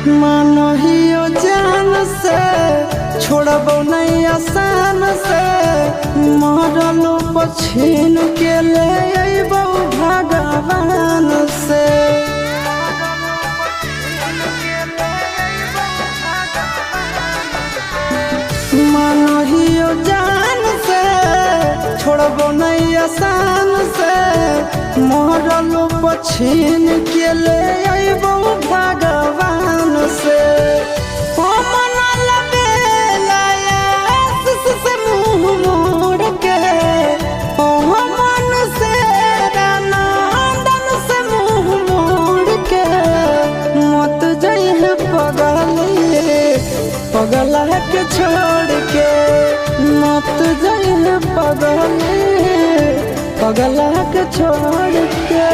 मानहियो जान से छोड़बो नहीं आसान से मरलो पछीन के ले अइबो भगवान से। मानहियो जान से छोड़बो नहीं आसान से मरलो पछीन के ले अइबो भगवान से। पगला के छोड़ के मत जाइए पगला के छोड़ के।